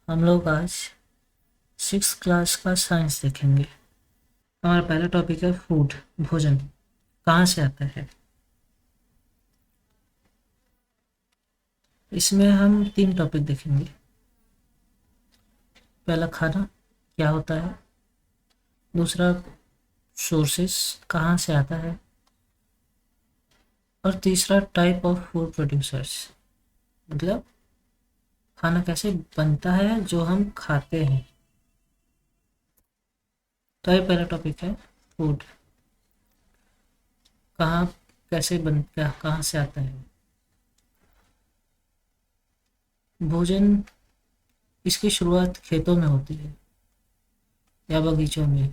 हम लोग आज 6th क्लास का साइंस देखेंगे। हमारा पहला टॉपिक है फूड, भोजन कहाँ से आता है। इसमें हम 3 टॉपिक देखेंगे। पहला खाना क्या होता है, दूसरा सोर्सेस कहाँ से आता है, और तीसरा टाइप ऑफ फूड प्रोड्यूसर्स, मतलब खाना कैसे बनता है जो हम खाते हैं। तो ये पहला टॉपिक है फूड, कहाँ कैसे बनता है, कहाँ से आता है भोजन। इसकी शुरुआत खेतों में होती है या बगीचों में।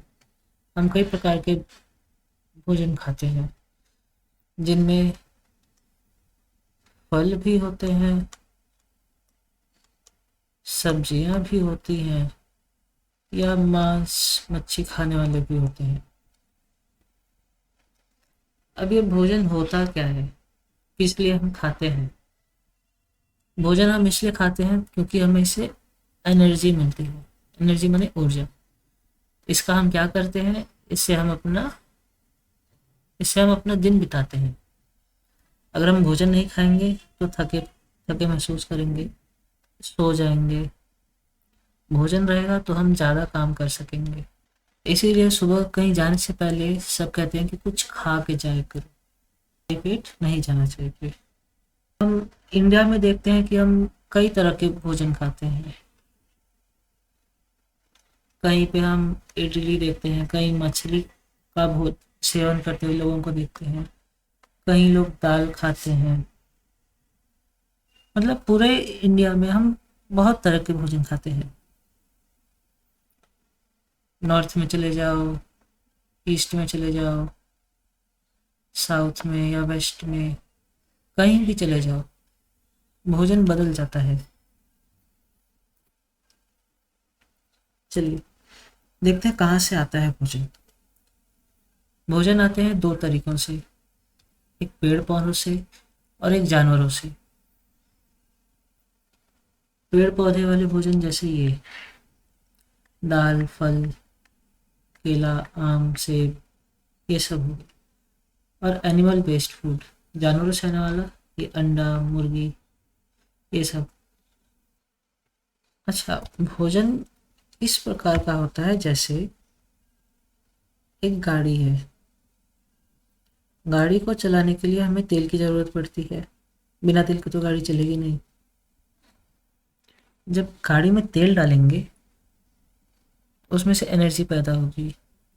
हम कई प्रकार के भोजन खाते हैं जिनमें फल भी होते हैं, सब्जियां भी होती हैं, या मांस मच्छी खाने वाले भी होते हैं। अब ये भोजन होता क्या है, किस लिए हम खाते हैं। भोजन हम इसलिए खाते हैं क्योंकि हमें इससे एनर्जी मिलती है। एनर्जी माने ऊर्जा। इसका हम क्या करते हैं, इससे हम अपना दिन बिताते हैं। अगर हम भोजन नहीं खाएंगे तो थके थके महसूस करेंगे, सो जाएंगे। भोजन रहेगा तो हम ज़्यादा काम कर सकेंगे। इसीलिए सुबह कहीं जाने से पहले सब कहते हैं कि कुछ खा के जाया करो, खाली पेट नहीं जाना चाहिए फिर। हम इंडिया में देखते हैं कि हम कई तरह के भोजन खाते हैं। कहीं पे हम इडली देखते हैं, कहीं मछली का भोज सेवन करते हुए लोगों को देखते हैं, कहीं लोग दाल खाते हैं। मतलब पूरे इंडिया में हम बहुत तरह के भोजन खाते हैं। नॉर्थ में चले जाओ, ईस्ट में चले जाओ, साउथ में या वेस्ट में, कहीं भी चले जाओ, भोजन बदल जाता है। चलिए देखते हैं कहाँ से आता है भोजन। भोजन आते हैं 2 तरीकों से, एक पेड़ पौधों से और एक जानवरों से। पेड़ पौधे वाले भोजन जैसे ये दाल, फल, केला, आम, सेब, ये सब हो। और एनिमल बेस्ड फूड, जानवरों से आने वाला, ये अंडा, मुर्गी, ये सब। अच्छा, भोजन इस प्रकार का होता है जैसे एक गाड़ी है। गाड़ी को चलाने के लिए हमें तेल की ज़रूरत पड़ती है, बिना तेल के तो गाड़ी चलेगी नहीं। जब गाड़ी में तेल डालेंगे उसमें से एनर्जी पैदा होगी।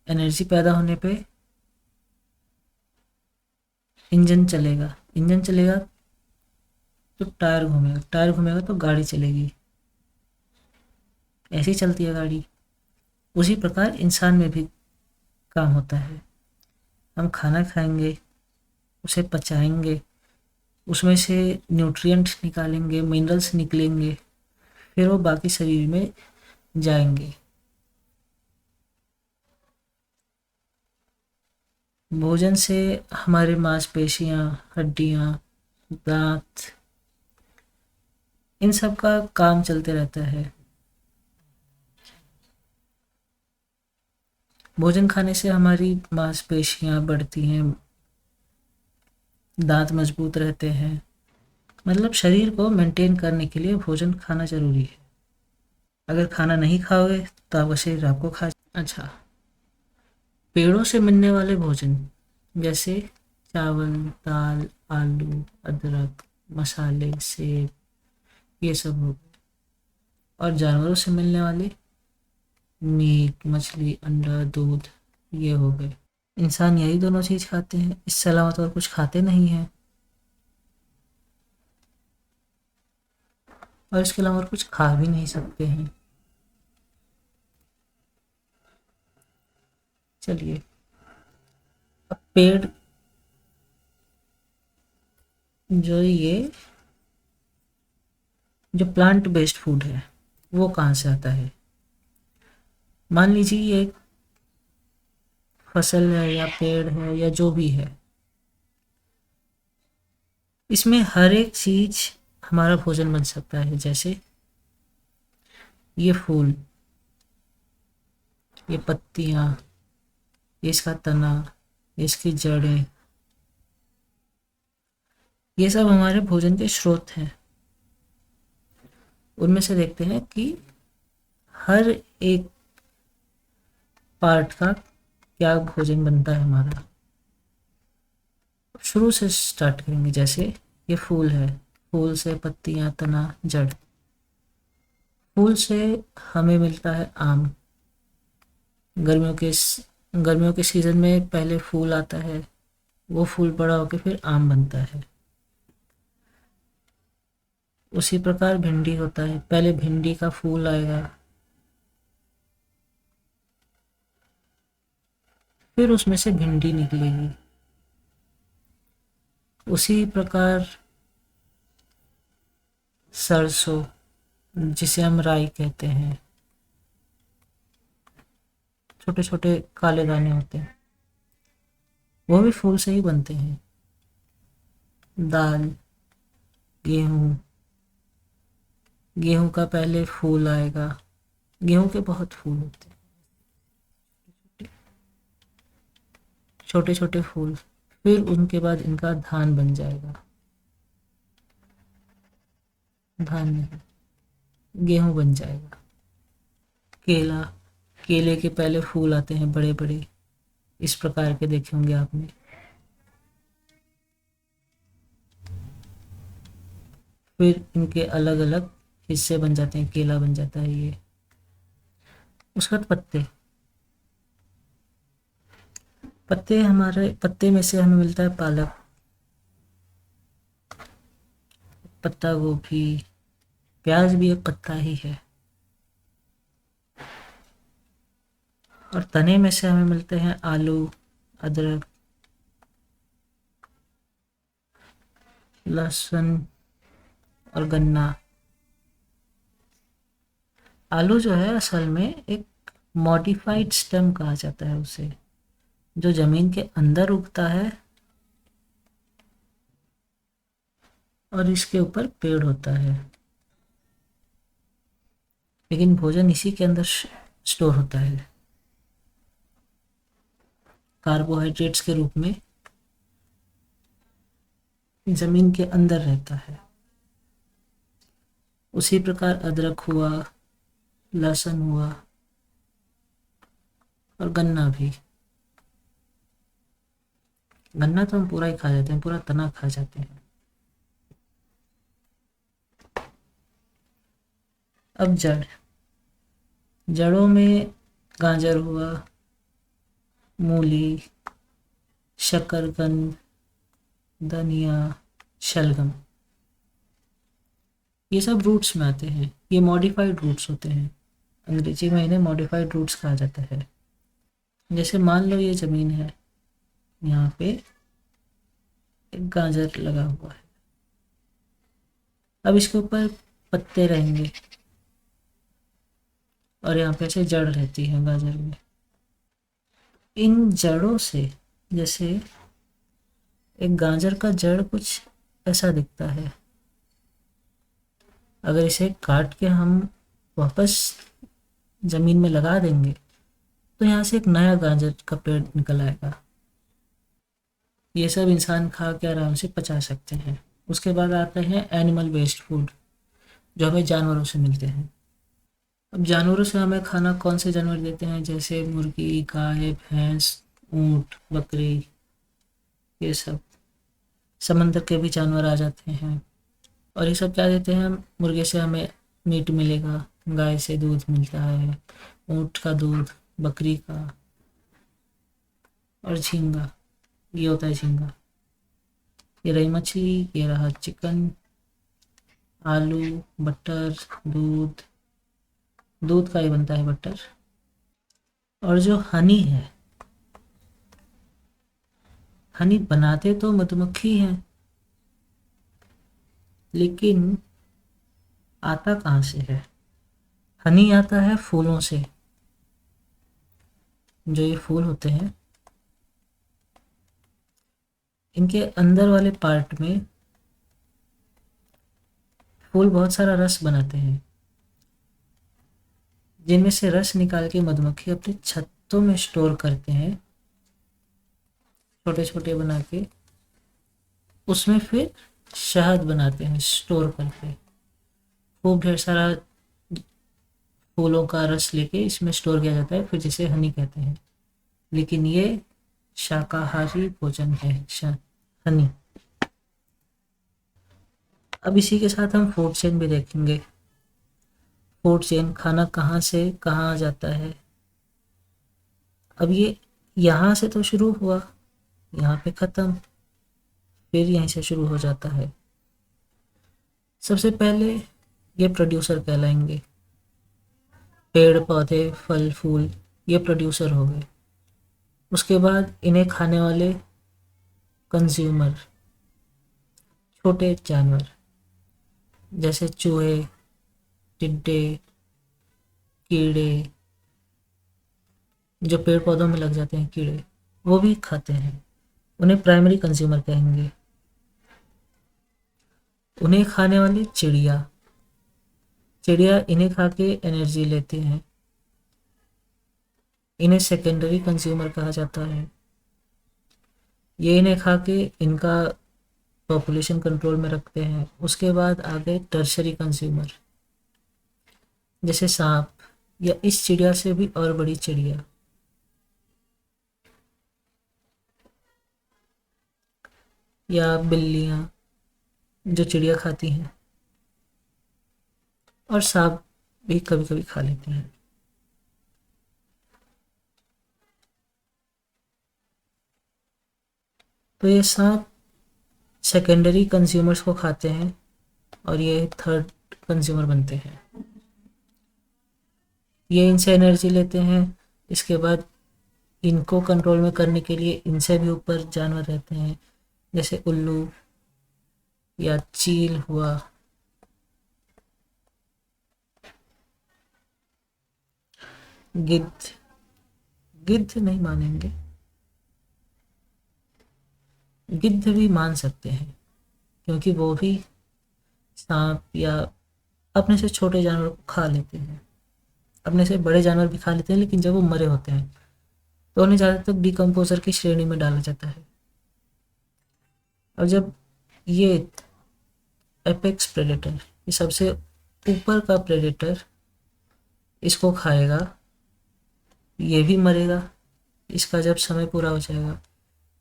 एनर्जी पैदा होने पे इंजन चलेगा तो टायर घूमेगा, टायर घूमेगा तो गाड़ी चलेगी। ऐसे ही चलती है गाड़ी। उसी प्रकार इंसान में भी काम होता है। हम खाना खाएंगे, उसे पचाएंगे, उसमें से न्यूट्रिएंट्स निकालेंगे, मिनरल्स निकलेंगे, फिर वो बाकी शरीर में जाएंगे। भोजन से हमारे मांसपेशियां, हड्डियां, दांत, इन सब का काम चलते रहता है। भोजन खाने से हमारी मांसपेशियां बढ़ती हैं, दांत मजबूत रहते हैं। मतलब शरीर को मेंटेन करने के लिए भोजन खाना जरूरी है। अगर खाना नहीं खाओगे तो आपका शरीर आपको खा। अच्छा, पेड़ों से मिलने वाले भोजन जैसे चावल, दाल, आलू, अदरक, मसाले, सेब, ये सब हो गए। और जानवरों से मिलने वाले मीट, मछली, अंडा, दूध, ये हो गए। इंसान यही दोनों चीज खाते हैं, इससे अलावा तो और कुछ खाते नहीं हैं, और इसके अलावा और कुछ खा भी नहीं सकते हैं। चलिए, अब पेड़, ये जो प्लांट बेस्ड फूड है वो कहाँ से आता है। मान लीजिए ये एक फसल है या पेड़ है या जो भी है, इसमें हर एक चीज हमारा भोजन बन सकता है। जैसे ये फूल, ये पत्तियाँ, ये इसका तना, ये इसकी जड़ें, ये सब हमारे भोजन के स्रोत हैं। उनमें से देखते हैं कि हर एक पार्ट का क्या भोजन बनता है हमारा। शुरू से स्टार्ट करेंगे। जैसे ये फूल है, फूल से पत्तियाँ, तना, जड़। फूल से हमें मिलता है आम। गर्मियों के सीज़न में पहले फूल आता है, वो फूल बड़ा होकर फिर आम बनता है। उसी प्रकार भिंडी होता है, पहले भिंडी का फूल आएगा, फिर उसमें से भिंडी निकलेगी। उसी प्रकार सरसों, जिसे हम राई कहते हैं, छोटे छोटे काले दाने होते हैं, वो भी फूल से ही बनते हैं। दाल, गेहूँ, गेहूँ का पहले फूल आएगा। गेहूँ के बहुत फूल होते हैं, छोटे छोटे फूल। फिर उनके बाद इनका धान बन जाएगा। धान नहीं, गेहूँ बन जाएगा। केला, केले के पहले फूल आते हैं बड़े बड़े, इस प्रकार के देखे होंगे आपने। फिर इनके अलग अलग हिस्से बन जाते हैं, केला बन जाता है ये। उसके बाद पत्ते, हमारे पत्ते में से हमें मिलता है पालक, पत्ता गोभी, प्याज भी एक पत्ता ही है। और तने में से हमें मिलते हैं आलू, अदरक, लहसुन और गन्ना। आलू जो है असल में एक मॉडिफाइड स्टेम कहा जाता है उसे, जो जमीन के अंदर उगता है और इसके ऊपर पेड़ होता है, लेकिन भोजन इसी के अंदर स्टोर होता है कार्बोहाइड्रेट्स के रूप में, जमीन के अंदर रहता है। उसी प्रकार अदरक हुआ, लहसुन हुआ और गन्ना भी। गन्ना तो हम पूरा ही खा जाते हैं, पूरा तना खा जाते हैं। अब जड़, जड़ों में गाजर हुआ, मूली, शकरकंद, धनिया, शलगम, ये सब रूट्स में आते हैं। ये मॉडिफाइड रूट्स होते हैं, अंग्रेजी में इन्हें मॉडिफाइड रूट्स कहा जाता है। जैसे मान लो ये ज़मीन है, यहाँ पे एक गाजर लगा हुआ है, अब इसके ऊपर पत्ते रहेंगे और यहाँ पे ऐसे जड़ रहती है गाजर में। इन जड़ों से, जैसे एक गाजर का जड़ कुछ ऐसा दिखता है, अगर इसे काट के हम वापस ज़मीन में लगा देंगे तो यहाँ से एक नया गाजर का पेड़ निकल आएगा। ये सब इंसान खा के आराम से पचा सकते हैं। उसके बाद आते हैं एनिमल वेस्ट फूड, जो हमें जानवरों से मिलते हैं। अब जानवरों से हमें खाना कौन से जानवर देते हैं, जैसे मुर्गी, गाय, भैंस, ऊँट, बकरी, ये सब। समंदर के भी जानवर आ जाते हैं। और ये सब क्या देते हैं, मुर्गे से हमें मीट मिलेगा, गाय से दूध मिलता है, ऊँट का दूध, बकरी का, और झींगा, ये होता है झींगा। ये रही मछली, ये रहा चिकन, आलू, बटर, दूध, दूध का ही बनता है बटर। और जो हनी है, हनी बनाते तो मधुमक्खी हैं, लेकिन आता कहाँ से है? हनी आता है फूलों से। जो ये फूल होते हैं, इनके अंदर वाले पार्ट में फूल बहुत सारा रस बनाते हैं। जिनमें से रस निकाल के मधुमक्खी अपने छत्तों में स्टोर करते हैं, छोटे छोटे बना के। उसमें फिर शहद बनाते हैं स्टोर करके। खूब ढेर सारा फूलों का रस लेके इसमें स्टोर किया जाता है, फिर जिसे हनी कहते हैं। लेकिन ये शाकाहारी भोजन है, हनी। अब इसी के साथ हम फूड चेन भी देखेंगे। फूड चेन, खाना कहाँ से कहाँ जाता है। अब ये यहाँ से तो शुरू हुआ, यहाँ पे ख़त्म, फिर यहीं से शुरू हो जाता है। सबसे पहले ये प्रोड्यूसर कहलाएंगे। पेड़ पौधे फल फूल ये प्रोड्यूसर हो गए। उसके बाद इन्हें खाने वाले कंज्यूमर, छोटे जानवर जैसे चूहे, टिड्डे, कीड़े, जो पेड़ पौधों में लग जाते हैं कीड़े, वो भी खाते हैं। उन्हें प्राइमरी कंज्यूमर कहेंगे। उन्हें खाने वाली चिड़िया, चिड़िया इन्हें खा के एनर्जी लेते हैं। इन्हें सेकेंडरी कंज्यूमर कहा जाता है। ये इन्हें खा के इनका पॉपुलेशन कंट्रोल में रखते हैं। उसके बाद आ गए टर्शरी कंज्यूमर, जैसे सांप, या इस चिड़िया से भी और बड़ी चिड़िया। या बिल्लियाँ जो चिड़िया खाती हैं, और सांप भी कभी कभी खा लेते हैं। तो ये सांप सेकेंडरी कंज्यूमर्स को खाते हैं और ये थर्ड कंज्यूमर बनते हैं। ये इनसे एनर्जी लेते हैं। इसके बाद इनको कंट्रोल में करने के लिए इनसे भी ऊपर जानवर रहते हैं, जैसे उल्लू या चील हुआ। गिद्ध, गिद्ध नहीं मानेंगे, गिद्ध भी मान सकते हैं, क्योंकि वो भी सांप या अपने से छोटे जानवर को खा लेते हैं। अपने से बड़े जानवर भी खा लेते हैं, लेकिन जब वो मरे होते हैं तो उन्हें ज़्यादातर डिकम्पोजर की श्रेणी में डाला जाता है। और जब ये एपेक्स प्रेडेटर, ये सबसे ऊपर का प्रेडेटर, इसको खाएगा, ये भी मरेगा। इसका जब समय पूरा हो जाएगा,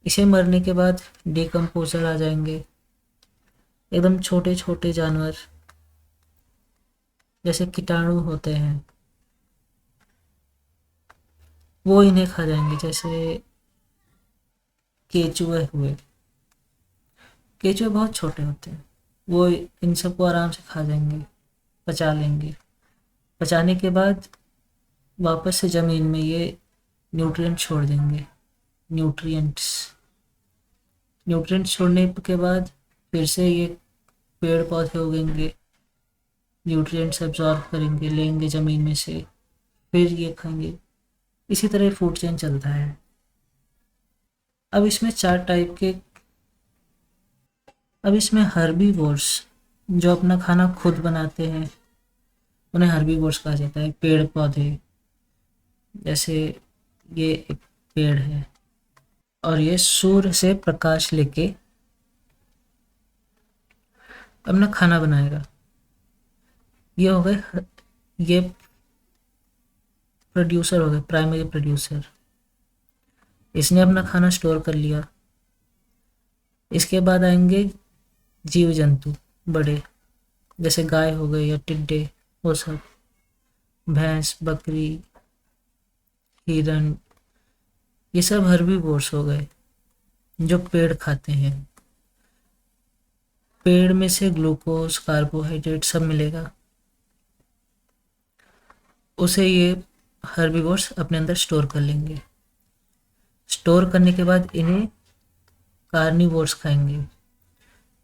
इसे मरने के बाद डिकम्पोजर आ जाएंगे, एकदम छोटे छोटे जानवर जैसे कीटाणु होते हैं, वो इन्हें खा जाएंगे। जैसे केचुए हुए, केचुए बहुत छोटे होते हैं, वो इन सबको आराम से खा जाएंगे, पचा लेंगे। पचाने के बाद वापस से ज़मीन में ये न्यूट्रिएंट छोड़ देंगे। न्यूट्रिएंट्स न्यूट्रिएंट्स छोड़ने के बाद फिर से ये पेड़ पौधे उगेंगे, न्यूट्रिएंट्स एब्जॉर्ब करेंगे, लेंगे ज़मीन में से, फिर ये खाएंगे। इसी तरह फूड चेन चलता है। अब इसमें चार टाइप के, अब इसमें हर्बीवोर्स जो अपना खाना खुद बनाते हैं, उन्हें हर्बीवोर्स कहा जाता है। पेड़ पौधे, जैसे ये एक पेड़ है और ये सूर्य से प्रकाश लेके अपना खाना बनाएगा। ये हो गए, ये प्रोड्यूसर हो गए, प्राइमरी प्रोड्यूसर। इसने अपना खाना स्टोर कर लिया। इसके बाद आएंगे जीव जंतु बड़े, जैसे गाय हो गए या टिड्डे, वो सब, भैंस, बकरी, हिरन, ये सब हर्बीवोर्स हो गए जो पेड़ खाते हैं। पेड़ में से ग्लूकोज, कार्बोहाइड्रेट सब मिलेगा, उसे ये हर्बीवोर्स अपने अंदर स्टोर कर लेंगे। स्टोर करने के बाद इन्हें कार्निवोर्स खाएंगे।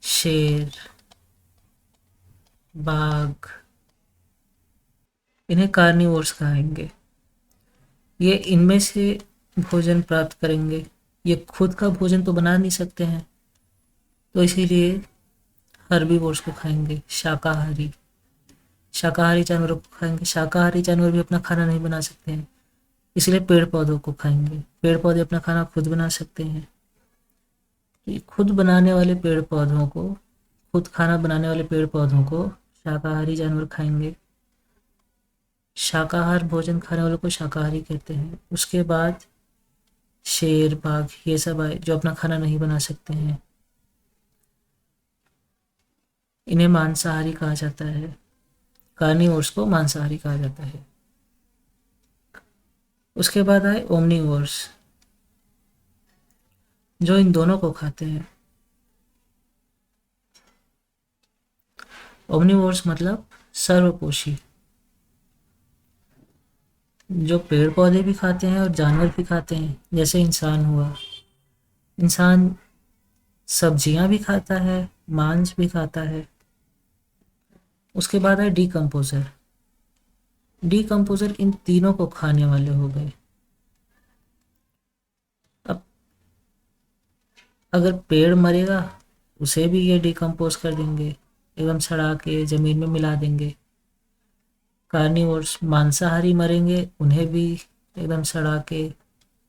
शेर, बाघ, इन्हें कार्निवोर्स खाएंगे। ये इनमें से भोजन प्राप्त करेंगे। ये खुद का भोजन तो बना नहीं सकते हैं, तो इसीलिए हर्बीवोर्स को खाएंगे, शाकाहारी। शाकाहारी जानवरों को खाएंगे, शाकाहारी जानवर भी अपना खाना नहीं बना सकते हैं, इसलिए पेड़ पौधों को खाएंगे। पेड़ पौधे अपना खाना खुद बना सकते हैं, तो ये खुद बनाने वाले पेड़ पौधों को, खुद खाना बनाने वाले पेड़ पौधों को शाकाहारी जानवर खाएंगे। शाकाहार भोजन खाने वालों को शाकाहारी कहते हैं। उसके बाद शेर, बाघ, ये सब आए जो अपना खाना नहीं बना सकते हैं, इन्हें मांसाहारी कहा जाता है। कार्निवोर्स को मांसाहारी कहा जाता है। उसके बाद आए ओमनीवोर्स, जो इन दोनों को खाते हैं। ओमनीवोर्स मतलब सर्वपोषी, जो पेड़ पौधे भी खाते हैं और जानवर भी खाते हैं, जैसे इंसान हुआ। इंसान सब्जियां भी खाता है, मांस भी खाता है। उसके बाद है डीकम्पोजर। डीकम्पोजर इन तीनों को खाने वाले हो गए। अब अगर पेड़ मरेगा उसे भी ये डिकम्पोज कर देंगे एवं सड़ा के जमीन में मिला देंगे। कार्निवोर्स मांसाहारी मरेंगे, उन्हें भी एकदम सड़ा के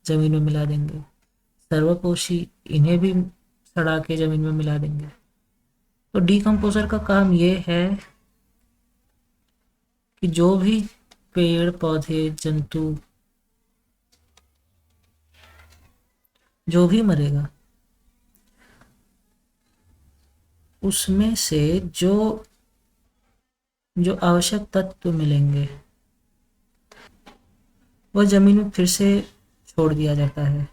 जमीन में मिला देंगे। सर्वपोषी, इन्हें भी सड़ा के जमीन में मिला देंगे। तो डिकम्पोजर का काम ये है कि जो भी पेड़ पौधे जंतु जो भी मरेगा उसमें से जो जो आवश्यक तत्व मिलेंगे वह जमीन में फिर से छोड़ दिया जाता है।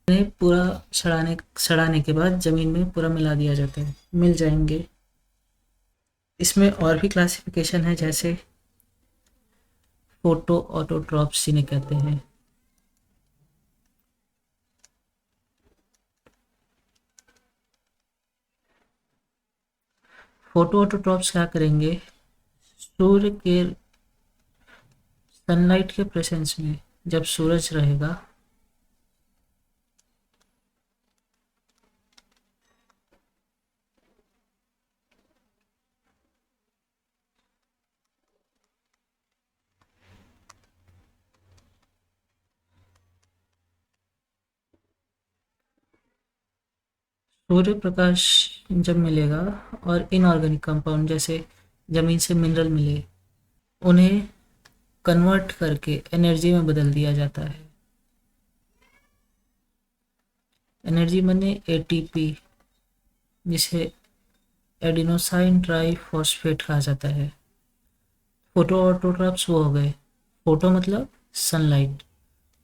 उन्हें पूरा सड़ाने के बाद जमीन में पूरा मिला दिया जाता है, मिल जाएंगे। इसमें और भी क्लासिफिकेशन है, जैसे फोटो ऑटोट्रॉप्स जिन्हें कहते हैं। फोटो ऑटोट्रॉप्स क्या करेंगे, सूर्य के सनलाइट के प्रेजेंस में जब सूरज रहेगा सूर्य प्रकाश जब मिलेगा और इनऑर्गेनिक कंपाउंड जैसे जमीन से मिनरल मिले, उन्हें कन्वर्ट करके एनर्जी में बदल दिया जाता है। एनर्जी माने एटीपी, जिसे एडिनोसाइन ट्राई फॉस्फेट कहा जाता है। फोटो ऑटोट्रॉप्स वो हो गए। फोटो मतलब सनलाइट,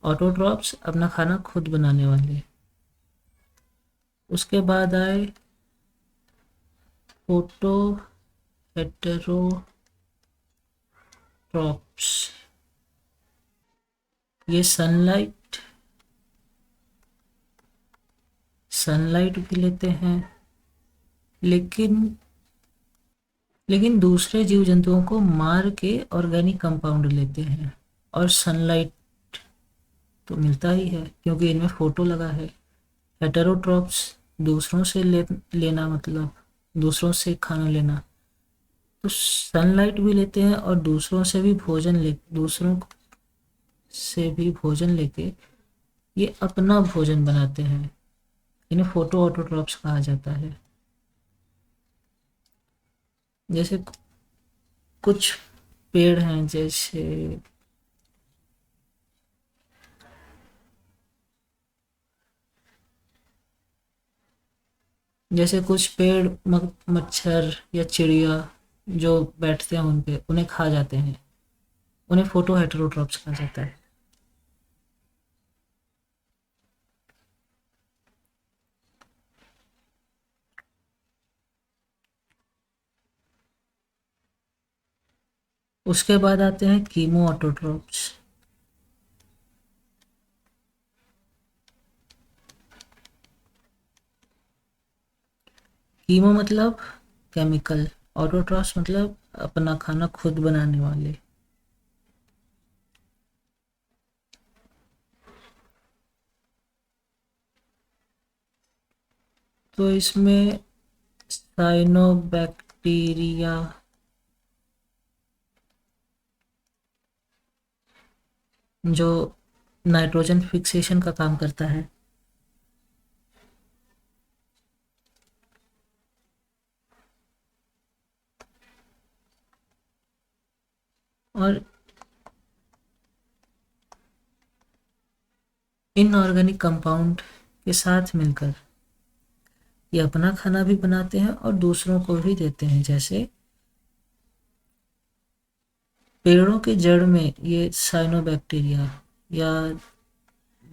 ऑटोट्रॉप्स अपना खाना खुद बनाने वाले। उसके बाद आए फोटो हेटेरोट्रॉप्स। ये सनलाइट सनलाइट भी लेते हैं, लेकिन दूसरे जीव जंतुओं को मार के ऑर्गेनिक कंपाउंड लेते हैं। और सनलाइट तो मिलता ही है क्योंकि इनमें फोटो लगा है। हेटेरोट्रॉप्स दूसरों से लेना, मतलब दूसरों से खाना लेना, तो सनलाइट भी लेते हैं और दूसरों से भी भोजन लेके ये अपना भोजन बनाते हैं। इन्हें फोटो ऑटोट्रॉप्स कहा जाता है। जैसे कुछ पेड़ हैं, जैसे कुछ पेड़ मच्छर या चिड़िया जो बैठते हैं उन पे, उन्हें खा जाते हैं, उन्हें फोटो हेटेरोट्रॉप्स कहा जाता है। उसके बाद आते हैं कीमो ऑटोट्रॉप्स। कीमो मतलब केमिकल, ऑटोट्रॉप्स मतलब अपना खाना खुद बनाने वाले। तो इसमें साइनोबैक्टीरिया जो नाइट्रोजन फिक्सेशन का काम करता है। और इनऑर्गेनिक कंपाउंड के साथ मिलकर ये अपना खाना भी बनाते हैं और दूसरों को भी देते हैं। जैसे पेड़ों के जड़ में ये साइनोबैक्टीरिया या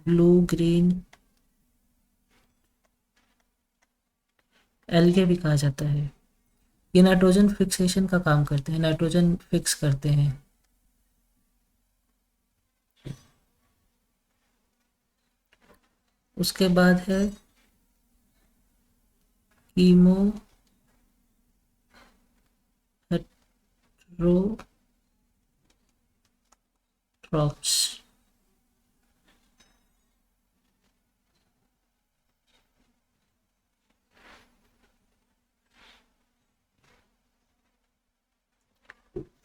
ब्लू ग्रीन एल्गे भी कहा जाता है, ये नाइट्रोजन फिक्सेशन का काम करते हैं, नाइट्रोजन फिक्स करते हैं। उसके बाद है कीमो हेटेरोट्रॉप्स।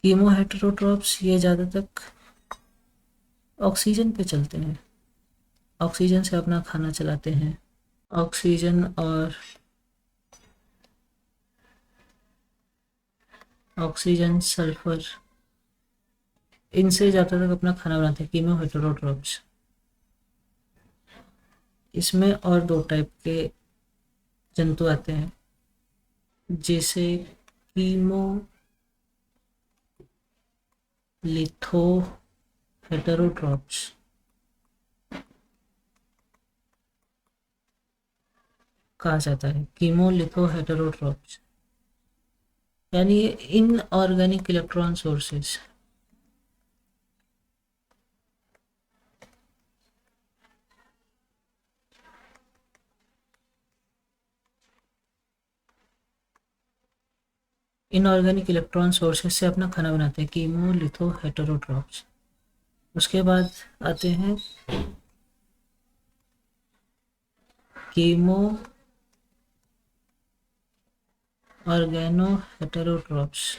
कीमो हेटेरोट्रॉप्स ये ज़्यादा तक ऑक्सीजन पे चलते हैं, ऑक्सीजन से अपना खाना चलाते हैं। ऑक्सीजन और ऑक्सीजन, सल्फर, इनसे ज़्यादा तक अपना खाना बनाते हैं कीमो हेटेरोट्रॉप्स। इसमें और दो टाइप के जंतु आते हैं, जैसे कीमो लिथो हेटेरोट्रॉप्स। कहा जाता है कीमो लिथो हेटेरोट्रॉप्स, यानी ये inorganic electron sources. Inorganic electron sources से अपना खाना बनाते हैं कीमो लिथो हेटेरोट्रॉप्स। उसके बाद आते हैं कीमो ऑर्गेनो हेटेरोट्रॉप्स।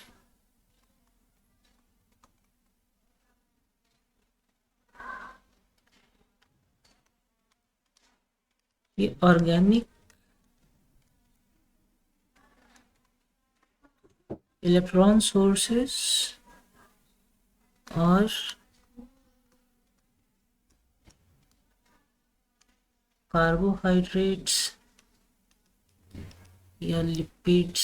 ये ऑर्गेनिक इलेक्ट्रॉन सोर्सेस और कार्बोहाइड्रेट्स या लिपिड्स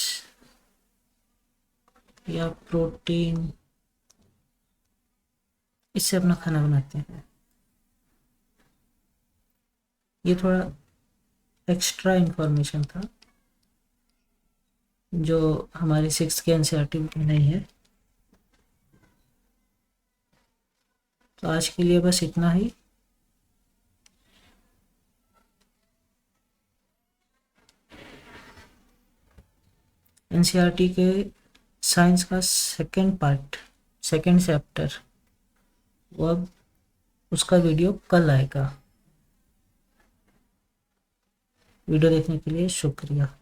या प्रोटीन, इससे अपना खाना बनाते हैं। ये थोड़ा एक्स्ट्रा इंफॉर्मेशन था जो हमारी 6th के एनसीईआरटी में नहीं है। तो आज के लिए बस इतना ही। एनसीईआरटी के साइंस का सेकंड पार्ट, सेकंड चैप्टर, वो अब उसका वीडियो कल आएगा। वीडियो देखने के लिए शुक्रिया।